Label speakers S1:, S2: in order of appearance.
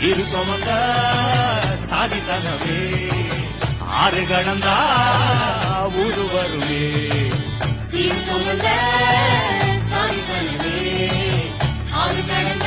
S1: இரு சுமந்த சாதித்தனவே ஆறு கடந்தா ஊரு வருமே
S2: சுமந்த சாதித்தனவே ஆறு கடந்த